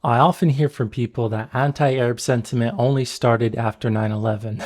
I often hear from people that anti-Arab sentiment only started after 9/11.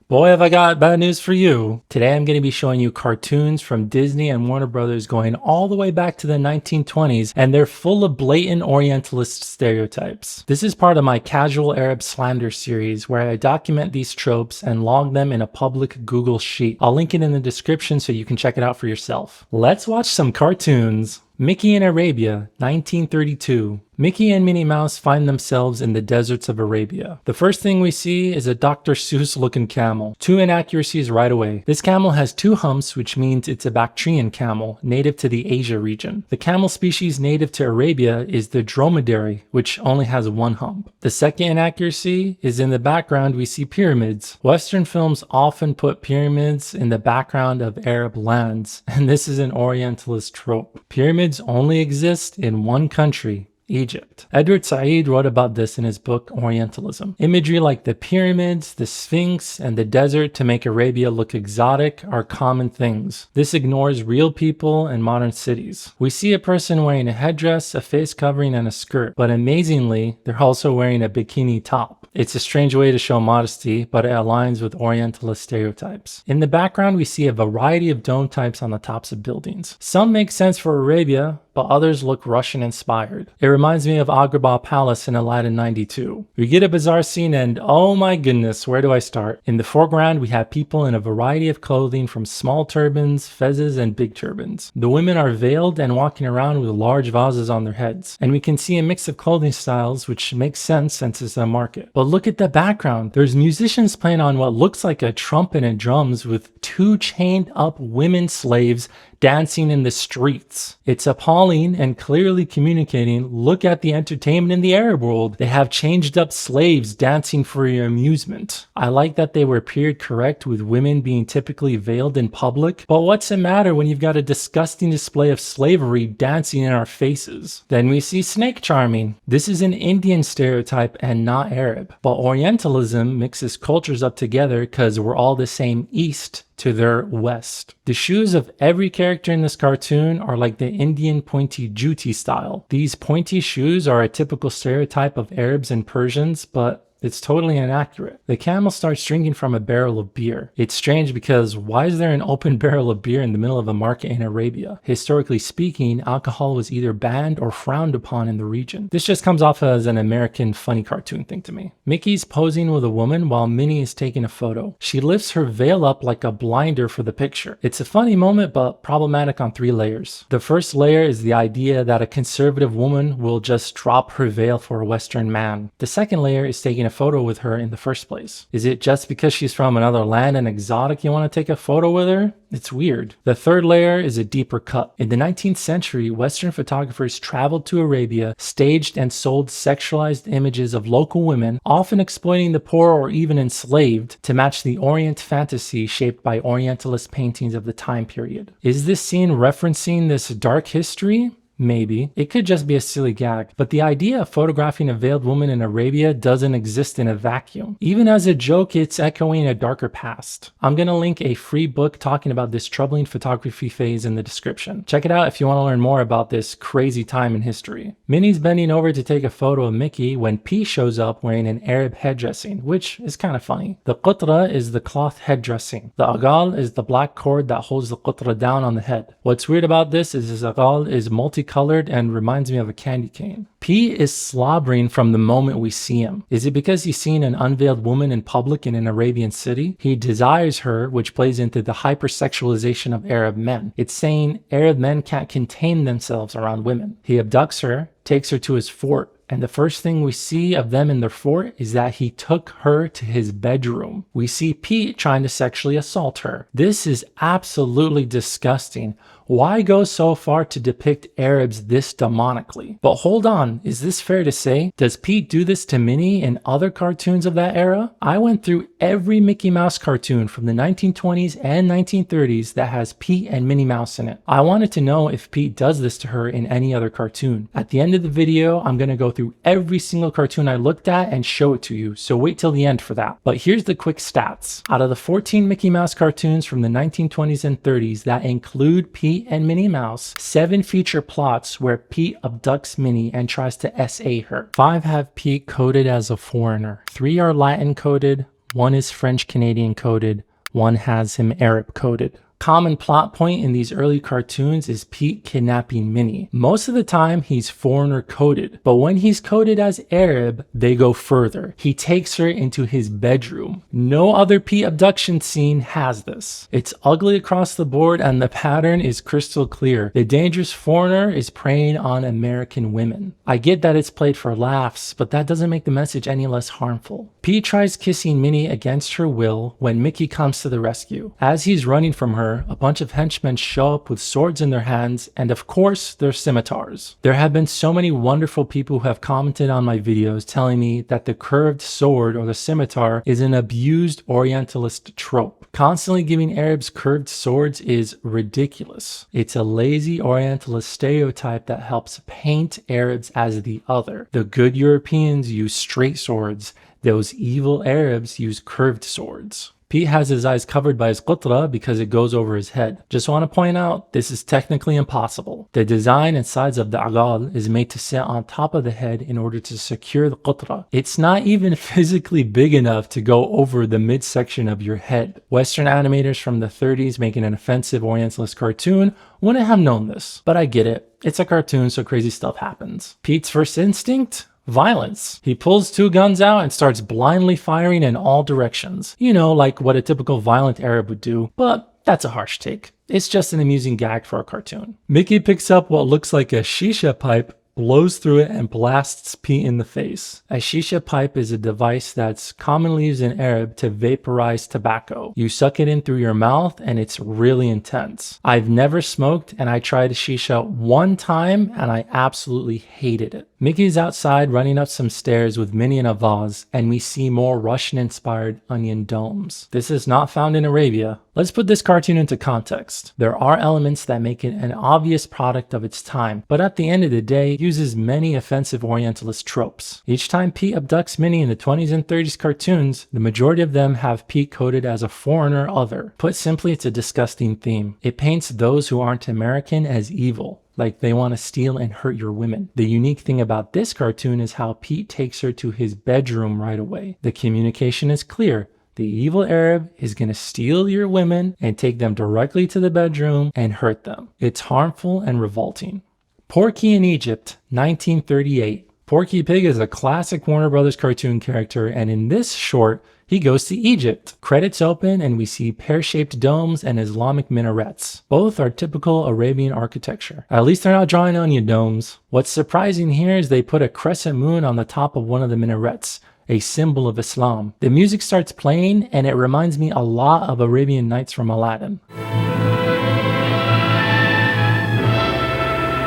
Boy, have I got bad news for you. Today I'm going to be showing you cartoons from Disney and Warner Brothers going all the way back to the 1920s, and they're full of blatant Orientalist stereotypes. This is part of my Casual Arab Slander series where I document these tropes and log them in a public Google Sheet. I'll link it in the description so you can check it out for yourself. Let's watch some cartoons. Mickey in Arabia, 1932. Mickey and Minnie Mouse find themselves in the deserts of Arabia. The first thing we see is a Dr. Seuss looking camel. Two inaccuracies right away. This camel has two humps, which means it's a Bactrian camel, native to the Asia region. The camel species native to Arabia is the dromedary, which only has one hump. The second inaccuracy is in the background we see pyramids. Western films often put pyramids in the background of Arab lands, and this is an Orientalist trope. Pyramids only exist in one country, Egypt. Edward Said wrote about this in his book Orientalism. Imagery like the pyramids, the Sphinx, and the desert to make Arabia look exotic are common things. This ignores real people and modern cities. We see a person wearing a headdress, a face covering, and a skirt, but amazingly, they're also wearing a bikini top. It's a strange way to show modesty, but it aligns with Orientalist stereotypes. In the background, we see a variety of dome types on the tops of buildings. Some make sense for Arabia, but others look Russian inspired. It reminds me of Agrabah Palace in Aladdin 92. We get a bizarre scene and oh my goodness, where do I start? In the foreground, we have people in a variety of clothing from small turbans, fezzes, and big turbans. The women are veiled and walking around with large vases on their heads. And we can see a mix of clothing styles, which makes sense since it's a market. But look at the background. There's musicians playing on what looks like a trumpet and drums with two chained up women slaves dancing in the streets. It's appalling and clearly communicating, look at the entertainment in the Arab world. They have changed up slaves dancing for your amusement. I like that they were period correct with women being typically veiled in public, but what's the matter when you've got a disgusting display of slavery dancing in our faces? Then we see snake charming. This is an Indian stereotype and not Arab, but Orientalism mixes cultures up together because we're all the same East to their west. The shoes of every character in this cartoon are like the Indian pointy juti style. These pointy shoes are a typical stereotype of Arabs and Persians, but it's totally inaccurate. The camel starts drinking from a barrel of beer. It's strange because why is there an open barrel of beer in the middle of a market in Arabia? Historically speaking, alcohol was either banned or frowned upon in the region. This just comes off as an American funny cartoon thing to me. Mickey's posing with a woman while Minnie is taking a photo. She lifts her veil up like a blinder for the picture. It's a funny moment but problematic on three layers. The first layer is the idea that a conservative woman will just drop her veil for a Western man. The second layer is taking a photo with her in the first place. Is it just because she's from another land and exotic you want to take a photo with her? It's weird. The third layer is a deeper cut. In the 19th century, Western photographers traveled to Arabia, staged and sold sexualized images of local women, often exploiting the poor or even enslaved, to match the Orient fantasy shaped by Orientalist paintings of the time period. Is this scene referencing this dark history? Maybe. It could just be a silly gag, but the idea of photographing a veiled woman in Arabia doesn't exist in a vacuum. Even as a joke, it's echoing a darker past. I'm gonna link a free book talking about this troubling photography phase in the description. Check it out if you want to learn more about this crazy time in history. Minnie's bending over to take a photo of Mickey when P shows up wearing an Arab headdressing, which is kind of funny. The qutra is the cloth headdressing. The agal is the black cord that holds the qutra down on the head. What's weird about this is his agal is multicolored and reminds me of a candy cane. P is slobbering from the moment we see him. Is it because he's seen an unveiled woman in public in an Arabian city? He desires her, which plays into the hypersexualization of Arab men. It's saying Arab men can't contain themselves around women. He abducts her, takes her to his fort, and the first thing we see of them in their fort is that he took her to his bedroom. We see Pete trying to sexually assault her. This is absolutely disgusting. Why go so far to depict Arabs this demonically? But hold on, is this fair to say? Does Pete do this to Minnie in other cartoons of that era? I went through every Mickey Mouse cartoon from the 1920s and 1930s that has Pete and Minnie Mouse in it. I wanted to know if Pete does this to her in any other cartoon. At the end of the video, I'm going to go through every single cartoon I looked at and show it to you, so wait till the end for that. But here's the quick stats. Out of the 14 Mickey Mouse cartoons from the 1920s and 30s that include Pete Pete and Minnie Mouse. 7 feature plots where Pete abducts Minnie and tries to SA her. 5 have Pete coded as a foreigner. 3 are Latin coded. 1 is French Canadian coded. 1 has him Arab coded. Common plot point in these early cartoons is Pete kidnapping Minnie. Most of the time he's foreigner coded, but when he's coded as Arab, they go further. He takes her into his bedroom. No other Pete abduction scene has this. It's ugly across the board and the pattern is crystal clear. The dangerous foreigner is preying on American women. I get that it's played for laughs, but that doesn't make the message any less harmful. Pete tries kissing Minnie against her will when Mickey comes to the rescue. As he's running from her, a bunch of henchmen show up with swords in their hands, and of course, they're scimitars. There have been so many wonderful people who have commented on my videos telling me that the curved sword or the scimitar is an abused Orientalist trope. Constantly giving Arabs curved swords is ridiculous. It's a lazy Orientalist stereotype that helps paint Arabs as the other. The good Europeans use straight swords. Those evil Arabs use curved swords. Pete has his eyes covered by his qatra because it goes over his head. Just want to point out, this is technically impossible. The design and size of the agal is made to sit on top of the head in order to secure the qatra. It's not even physically big enough to go over the midsection of your head. Western animators from the 30s making an offensive Orientalist cartoon wouldn't have known this, but I get it. It's a cartoon, so crazy stuff happens. Pete's first instinct? Violence. He pulls 2 guns out and starts blindly firing in all directions. You know, like what a typical violent Arab would do, but that's a harsh take. It's just an amusing gag for a cartoon. Mickey picks up what looks like a shisha pipe, blows through it, and blasts Pete in the face. A shisha pipe is a device that's commonly used in Arab to vaporize tobacco. You suck it in through your mouth and it's really intense. I've never smoked and I tried a shisha one time and I absolutely hated it. Mickey's outside running up some stairs with Minnie in a vase, and we see more Russian-inspired onion domes. This is not found in Arabia. Let's put this cartoon into context. There are elements that make it an obvious product of its time, but at the end of the day, it uses many offensive Orientalist tropes. Each time Pete abducts Minnie in the 20s and 30s cartoons, the majority of them have Pete coded as a foreigner other. Put simply, it's a disgusting theme. It paints those who aren't American as evil. Like they want to steal and hurt your women. The unique thing about this cartoon is how Pete takes her to his bedroom right away. The communication is clear. The evil Arab is going to steal your women and take them directly to the bedroom and hurt them. It's harmful and revolting. Porky in Egypt, 1938. Porky Pig is a classic Warner Brothers cartoon character, and in this short, he goes to Egypt. Credits open and we see pear-shaped domes and Islamic minarets. Both are typical Arabian architecture. At least they're not drawing onion domes. What's surprising here is they put a crescent moon on the top of one of the minarets, a symbol of Islam. The music starts playing and it reminds me a lot of Arabian Nights from Aladdin.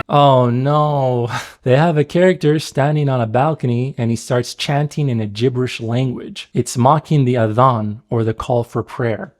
Oh no, they have a character standing on a balcony and he starts chanting in a gibberish language. It's mocking the adhan, or the call for prayer.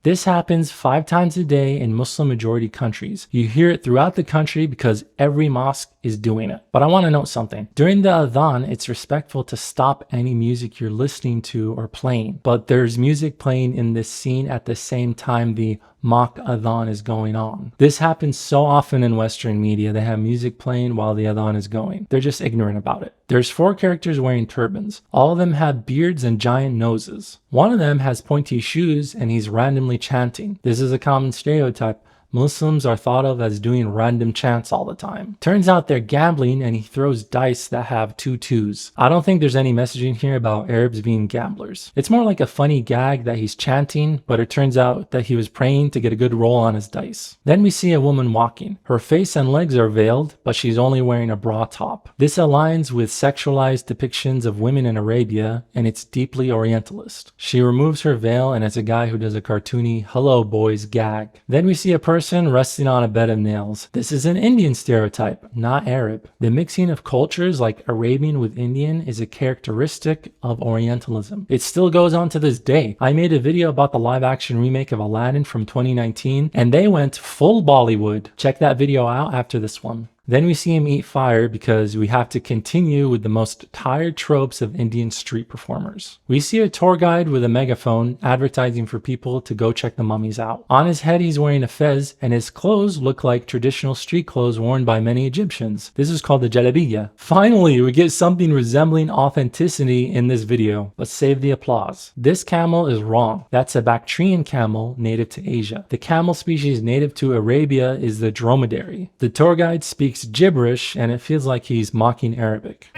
This happens 5 times a day in Muslim majority countries. You hear it throughout the country because every mosque is doing it. But I want to note something. During the adhan, it's respectful to stop any music you're listening to or playing. But there's music playing in this scene at the same time the mock adhan is going on. This happens so often in Western media. They have music playing while the adhan is going. They're just ignorant about it. There's 4 characters wearing turbans. All of them have beards and giant noses. One of them has pointy shoes and he's randomly chanting. This is a common stereotype. Muslims are thought of as doing random chants all the time. Turns out they're gambling and he throws dice that have 2 2s. I don't think there's any messaging here about Arabs being gamblers. It's more like a funny gag that he's chanting, but it turns out that he was praying to get a good roll on his dice. Then we see a woman walking. Her face and legs are veiled, but she's only wearing a bra top. This aligns with sexualized depictions of women in Arabia, and it's deeply Orientalist. She removes her veil and it's a guy who does a cartoony "hello boys" gag. Then we see a person resting on a bed of nails. This is an Indian stereotype, not Arab. The mixing of cultures like Arabian with Indian is a characteristic of Orientalism. It still goes on to this day. I made a video about the live action remake of Aladdin from 2019 and they went full Bollywood. Check that video out after this one. Then we see him eat fire because we have to continue with the most tired tropes of Indian street performers. We see a tour guide with a megaphone advertising for people to go check the mummies out. On his head he's wearing a fez and his clothes look like traditional street clothes worn by many Egyptians. This is called the jalabiya. Finally, we get something resembling authenticity in this video, but save the applause. This camel is wrong. That's a Bactrian camel native to Asia. The camel species native to Arabia is the dromedary. The tour guide speaks gibberish and it feels like he's mocking Arabic.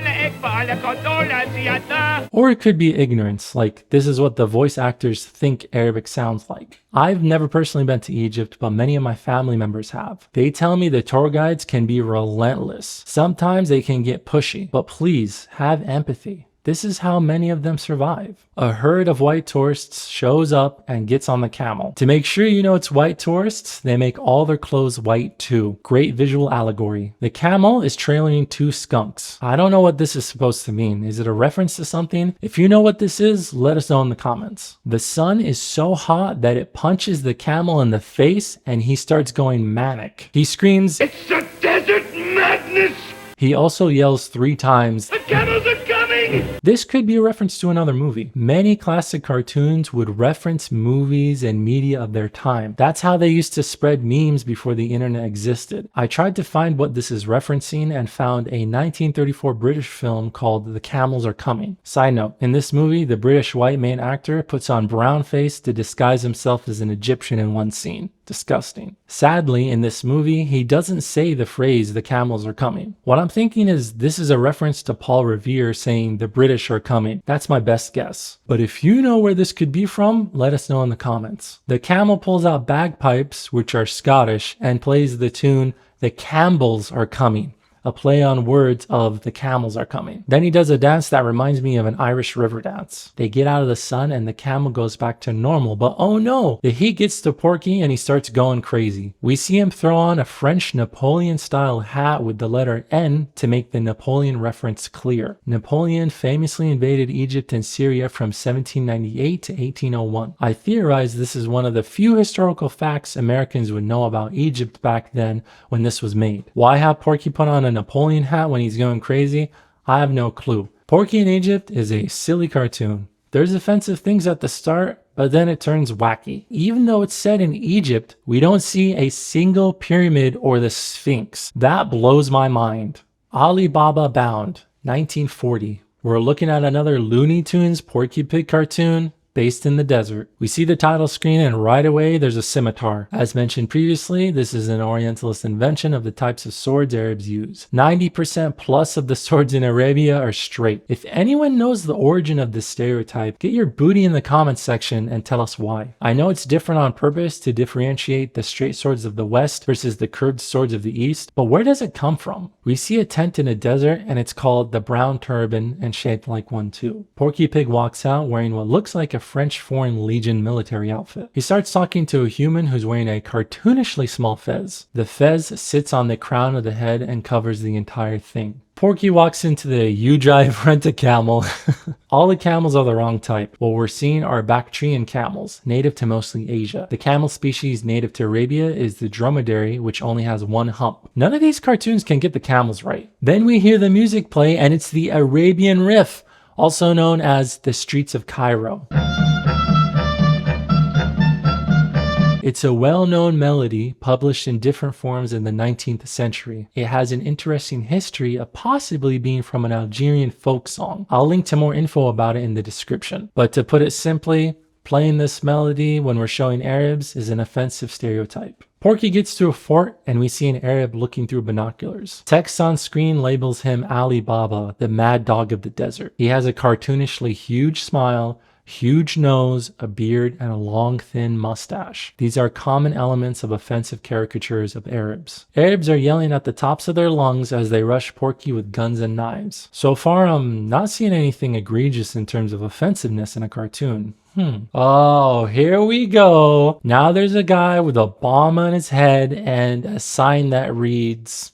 Or it could be ignorance, like this is what the voice actors think Arabic sounds like. I've never personally been to Egypt, but many of my family members have. They tell me the tour guides can be relentless. Sometimes they can get pushy, but please have empathy. This is how many of them survive. A herd of white tourists shows up and gets on the camel. To make sure you know it's white tourists, they make all their clothes white too. Great visual allegory. The camel is trailing two skunks. I don't know what this is supposed to mean. Is it a reference to something? If you know what this is, let us know in the comments. The sun is so hot that it punches the camel in the face and he starts going manic. He screams, "It's a desert madness!" He also yells 3 times, "The camels are coming!" This could be a reference to another movie. Many classic cartoons would reference movies and media of their time. That's how they used to spread memes before the internet existed. I tried to find what this is referencing and found a 1934 British film called The Camels Are Coming. Side note, in this movie, the British white main actor puts on brown face to disguise himself as an Egyptian in one scene. Disgusting. Sadly, in this movie, he doesn't say the phrase, "the camels are coming." What I'm thinking is this is a reference to Paul Revere saying the British are coming. That's my best guess. But if you know where this could be from, let us know in the comments. The camel pulls out bagpipes, which are Scottish, and plays the tune, "The Campbells Are Coming," a play on words of "the camels are coming." Then he does a dance that reminds me of an Irish river dance. They get out of the sun and the camel goes back to normal, but oh no, the heat gets to Porky and he starts going crazy. We see him throw on a French Napoleon style hat with the letter N to make the Napoleon reference clear. Napoleon famously invaded Egypt and Syria from 1798 to 1801. I theorize this is one of the few historical facts Americans would know about Egypt back then when this was made. Why have Porky put on a Napoleon hat when he's going crazy? I have no clue. Porky in Egypt is a silly cartoon. There's offensive things at the start, but then it turns wacky. Even though it's set in Egypt, we don't see a single pyramid or the Sphinx. That blows my mind. Alibaba Bound, 1940. We're looking at another Looney Tunes Porky Pig cartoon based in the desert. We see the title screen and right away there's a scimitar. As mentioned previously, this is an Orientalist invention of the types of swords Arabs use. 90% plus of the swords in Arabia are straight. If anyone knows the origin of this stereotype, get your booty in the comments section and tell us why. I know it's different on purpose to differentiate the straight swords of the West versus the curved swords of the East, but where does it come from? We see a tent in a desert and it's called the brown turban and shaped like one too. Porky Pig walks out wearing what looks like a French Foreign Legion military outfit. He starts talking to a human who's wearing a cartoonishly small fez. The fez sits on the crown of the head and covers the entire thing. Porky walks into the "you drive, rent a camel." All the camels are the wrong type. What we're seeing are Bactrian camels, native to mostly Asia. The camel species native to Arabia is the dromedary, which only has one hump. None of these cartoons can get the camels right. Then we hear the music play and it's the Arabian Riff, also known as the Streets of Cairo. It's a well-known melody published in different forms in the 19th century. It has an interesting history of possibly being from an Algerian folk song. I'll link to more info about it in the description. But to put it simply, playing this melody when we're showing Arabs is an offensive stereotype. Porky gets to a fort and we see an Arab looking through binoculars. Text on screen labels him Ali Baba, the mad dog of the desert. He has a cartoonishly huge smile, huge nose, a beard, and a long thin mustache. These are common elements of offensive caricatures of Arabs. Arabs are yelling at the tops of their lungs as they rush Porky with guns and knives. So far, I'm not seeing anything egregious in terms of offensiveness in a cartoon. Oh, here we go. Now there's a guy with a bomb on his head and a sign that reads,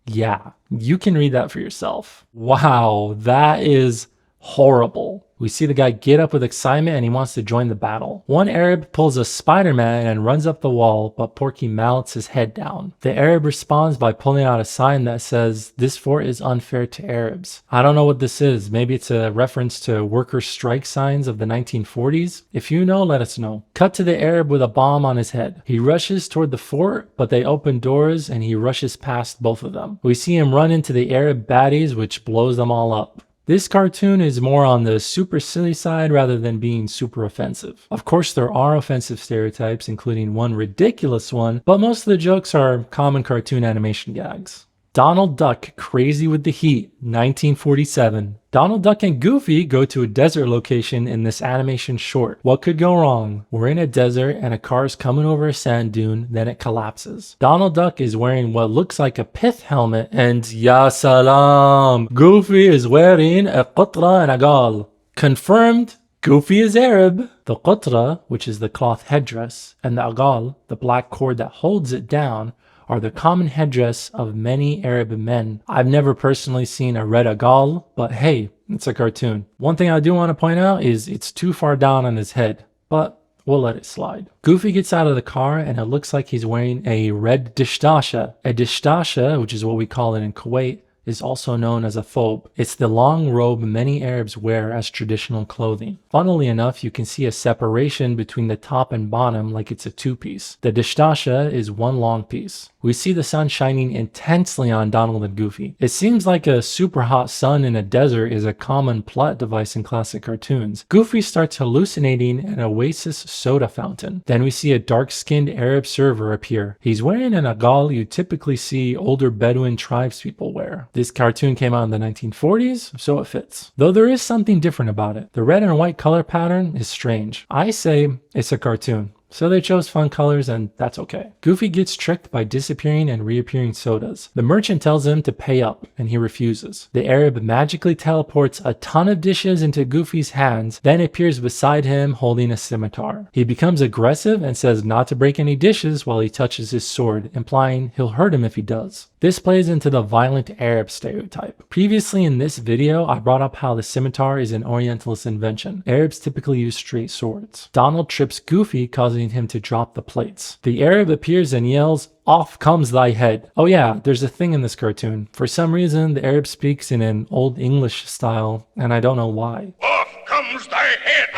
yeah, you can read that for yourself. Wow, that is horrible. We see the guy get up with excitement and he wants to join the battle. One Arab pulls a Spider-Man and runs up the wall, but Porky mouths his head down. The Arab responds by pulling out a sign that says, "This fort is unfair to Arabs." I don't know what this is. Maybe it's a reference to worker strike signs of the 1940s. If you know, let us know. Cut to the Arab with a bomb on his head. He rushes toward the fort, but they open doors and he rushes past both of them. We see him run into the Arab baddies, which blows them all up. This cartoon is more on the super silly side rather than being super offensive. Of course, there are offensive stereotypes, including one ridiculous one, but most of the jokes are common cartoon animation gags. Donald Duck Crazy with the Heat, 1947. Donald Duck and Goofy go to a desert location in this animation short. What could go wrong? We're in a desert and a car's coming over a sand dune, then it collapses. Donald Duck is wearing what looks like a pith helmet, and ya salam, Goofy is wearing a qatra and a gal. Confirmed, Goofy is Arab. The qatra, which is the cloth headdress, and the agal, the black cord that holds it down, are the common headdress of many Arab men. I've never personally seen a red agal, but hey, it's a cartoon. One thing I do want to point out is it's too far down on his head, but we'll let it slide. Goofy gets out of the car and it looks like he's wearing a red dishdasha. A dishdasha, which is what we call it in Kuwait, is also known as a thobe. It's the long robe many Arabs wear as traditional clothing. Funnily enough, you can see a separation between the top and bottom like it's a two-piece. The dishdasha is one long piece. We see the sun shining intensely on Donald and Goofy. It seems like a super hot sun in a desert is a common plot device in classic cartoons. Goofy starts hallucinating an Oasis soda fountain. Then we see a dark-skinned Arab server appear. He's wearing an agal you typically see older Bedouin tribespeople wear. This cartoon came out in the 1940s, so it fits. Though there is something different about it. The red and white color pattern is strange. I say it's a cartoon. So they chose fun colors and that's okay. Goofy gets tricked by disappearing and reappearing sodas. The merchant tells him to pay up and he refuses. The Arab magically teleports a ton of dishes into Goofy's hands, then appears beside him holding a scimitar. He becomes aggressive and says not to break any dishes while he touches his sword, implying he'll hurt him if he does. This plays into the violent Arab stereotype. Previously in this video, I brought up how the scimitar is an Orientalist invention. Arabs typically use straight swords. Donald trips Goofy, causing him to drop the plates. The Arab appears and yells, "Off comes thy head." Oh yeah, there's a thing in this cartoon. For some reason, the Arab speaks in an Old English style, and I don't know why. "Off comes thy head."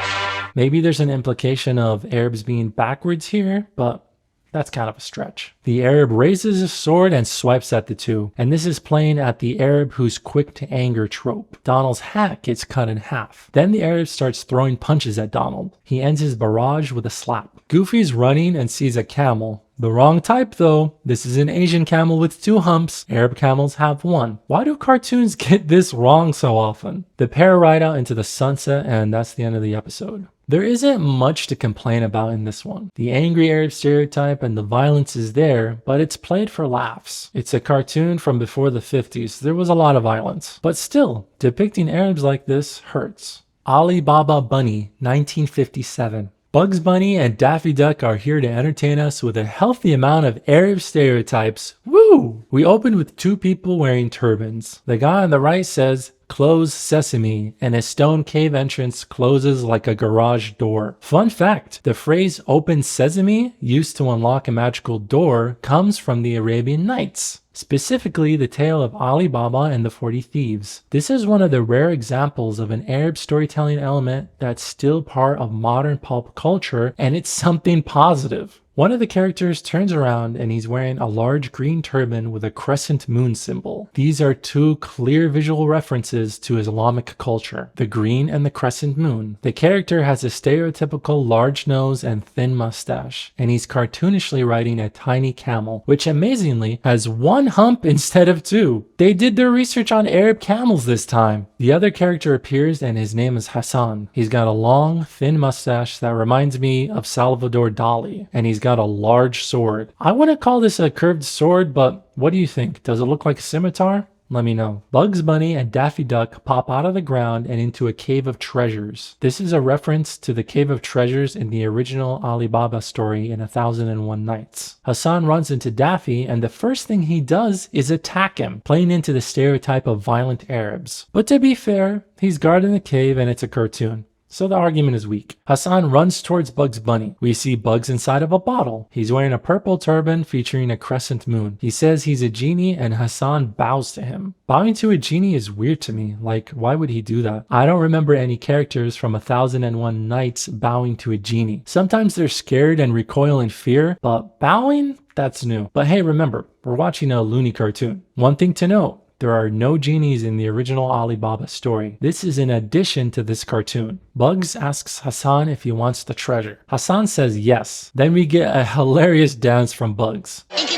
Maybe there's an implication of Arabs being backwards here, but that's kind of a stretch. The Arab raises his sword and swipes at the two, and this is playing at the Arab who's quick to anger trope. Donald's hat gets cut in half. Then the Arab starts throwing punches at Donald. He ends his barrage with a slap. Goofy's running and sees a camel. The wrong type though. This is an Asian camel with 2 humps. Arab camels have 1. Why do cartoons get this wrong so often? The pair ride out into the sunset and that's the end of the episode. There isn't much to complain about in this one. The angry Arab stereotype and the violence is there, but it's played for laughs. It's a cartoon from before the 50s. There was a lot of violence. But still, depicting Arabs like this hurts. Ali Baba Bunny, 1957. Bugs Bunny and Daffy Duck are here to entertain us with a healthy amount of Arab stereotypes. Woo! We opened with 2 people wearing turbans. The guy on the right says, "Close sesame," and a stone cave entrance closes like a garage door. Fun fact, the phrase "open sesame," used to unlock a magical door, comes from the Arabian Nights. Specifically, the tale of Ali Baba and the 40 Thieves. This is one of the rare examples of an Arab storytelling element that's still part of modern pulp culture, and it's something positive. One of the characters turns around and he's wearing a large green turban with a crescent moon symbol. These are 2 clear visual references to Islamic culture, the green and the crescent moon. The character has a stereotypical large nose and thin mustache, and he's cartoonishly riding a tiny camel, which amazingly has 1 hump instead of 2. They did their research on Arab camels this time. The other character appears and his name is Hassan. He's got a long, thin mustache that reminds me of Salvador Dali, and he's got a large sword. I wouldn't call this a curved sword, but what do you think? Does it look like a scimitar? Let me know. Bugs Bunny and Daffy Duck pop out of the ground and into a cave of treasures. This is a reference to the cave of treasures in the original Alibaba story in 1001 Nights. Hassan runs into Daffy, and the first thing he does is attack him, playing into the stereotype of violent Arabs. But to be fair, he's guarding the cave and it's a cartoon, so the argument is weak. Hassan runs towards Bugs Bunny. We see Bugs inside of a bottle. He's wearing a purple turban featuring a crescent moon. He says he's a genie and Hassan bows to him. Bowing to a genie is weird to me. Like, why would he do that? I don't remember any characters from 1001 Nights bowing to a genie. Sometimes they're scared and recoil in fear, but bowing? That's new. But hey, remember, we're watching a loony cartoon. One thing to note, there are no genies in the original Alibaba story. This is in addition to this cartoon. Bugs asks Hassan if he wants the treasure. Hassan says yes. Then we get a hilarious dance from Bugs. Flippity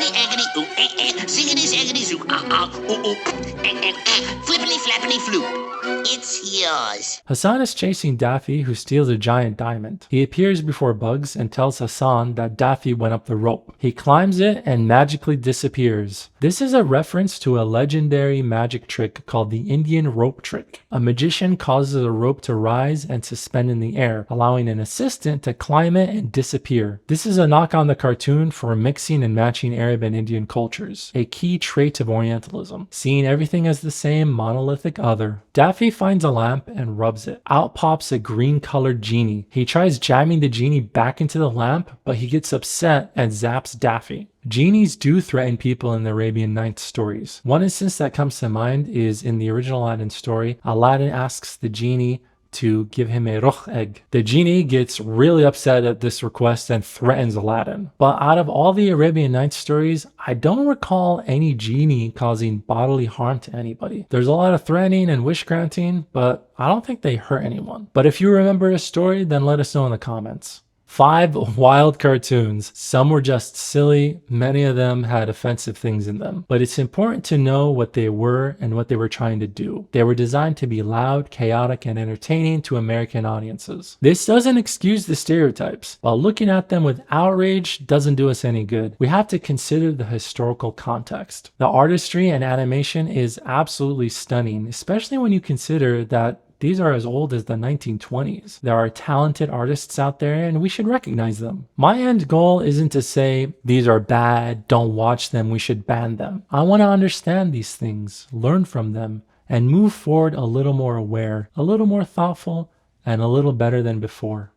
flappity flute. It's yours. Hassan is chasing Daffy, who steals a giant diamond. He appears before Bugs and tells Hassan that Daffy went up the rope. He climbs it and magically disappears. This is a reference to a legendary magic trick called the Indian rope trick. A magician causes a rope to rise and suspend in the air, allowing an assistant to climb it and disappear. This is a knock on the cartoon for mixing and matching Arab and Indian cultures, a key trait of Orientalism, seeing everything as the same monolithic other. Daffy finds a lamp and rubs it. Out pops a green colored genie. He tries jamming the genie back into the lamp, but he gets upset and zaps Daffy. Genies do threaten people in the Arabian Nights stories. One instance that comes to mind is in the original Aladdin story. Aladdin asks the genie to give him a ruh egg. The genie gets really upset at this request and threatens Aladdin. But out of all the Arabian Nights stories, I don't recall any genie causing bodily harm to anybody. There's a lot of threatening and wish granting, but I don't think they hurt anyone. But if you remember a story, then let us know in the comments. 5 wild cartoons. Some were just silly, many of them had offensive things in them. But it's important to know what they were and what they were trying to do. They were designed to be loud, chaotic, and entertaining to American audiences. This doesn't excuse the stereotypes, but looking at them with outrage doesn't do us any good. We have to consider the historical context. The artistry and animation is absolutely stunning, especially when you consider that these are as old as the 1920s. There are talented artists out there and we should recognize them. My end goal isn't to say these are bad, don't watch them, we should ban them. I want to understand these things, learn from them, and move forward a little more aware, a little more thoughtful, and a little better than before.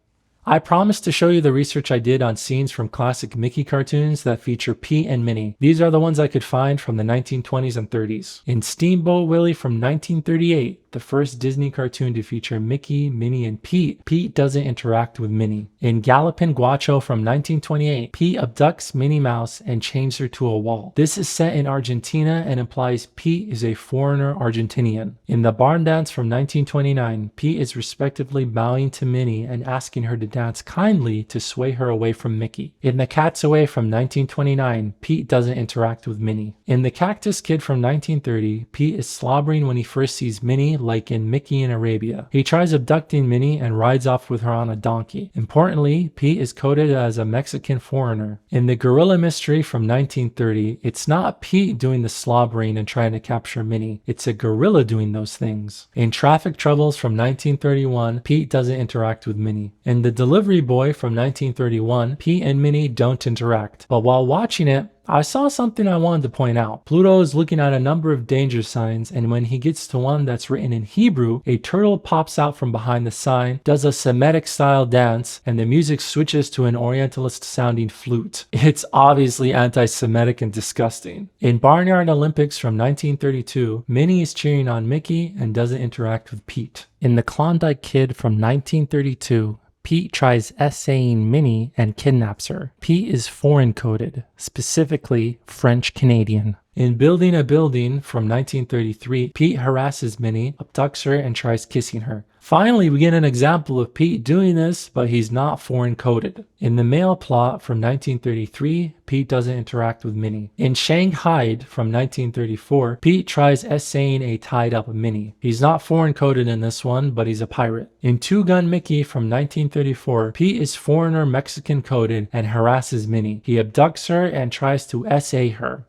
I promised to show you the research I did on scenes from classic Mickey cartoons that feature Pete and Minnie. These are the ones I could find from the 1920s and 30s. In Steamboat Willie from 1938, the first Disney cartoon to feature Mickey, Minnie, and Pete, Pete doesn't interact with Minnie. In Gallopin' Guacho from 1928, Pete abducts Minnie Mouse and chains her to a wall. This is set in Argentina and implies Pete is a foreigner Argentinian. In The Barn Dance from 1929, Pete is respectively bowing to Minnie and asking her to dance kindly to sway her away from Mickey. In The Cat's Away from 1929, Pete doesn't interact with Minnie. In The Cactus Kid from 1930, Pete is slobbering when he first sees Minnie, like in Mickey in Arabia. He tries abducting Minnie and rides off with her on a donkey. Importantly, Pete is coded as a Mexican foreigner. In The Gorilla Mystery from 1930, it's not Pete doing the slobbering and trying to capture Minnie. It's a gorilla doing those things. In Traffic Troubles from 1931, Pete doesn't interact with Minnie. In The Delivery Boy from 1931, Pete and Minnie don't interact. But while watching it, I saw something I wanted to point out. Pluto is looking at a number of danger signs, and when he gets to one that's written in Hebrew, a turtle pops out from behind the sign, does a Semitic style dance, and the music switches to an Orientalist sounding flute. It's obviously anti-Semitic and disgusting. In Barnyard Olympics from 1932, Minnie is cheering on Mickey and doesn't interact with Pete. In The Klondike Kid from 1932, Pete tries essaying Minnie and kidnaps her. Pete is foreign coded, specifically French Canadian. In Building a Building from 1933, Pete harasses Minnie, abducts her, and tries kissing her. Finally, we get an example of Pete doing this, but he's not foreign coded. In The Male Plot from 1933, Pete doesn't interact with Minnie. In Shanghai from 1934, Pete tries essaying a tied up Minnie. He's not foreign coded in this one, but he's a pirate. In Two Gun Mickey from 1934, Pete is foreigner Mexican coded and harasses Minnie. He abducts her and tries to essay her.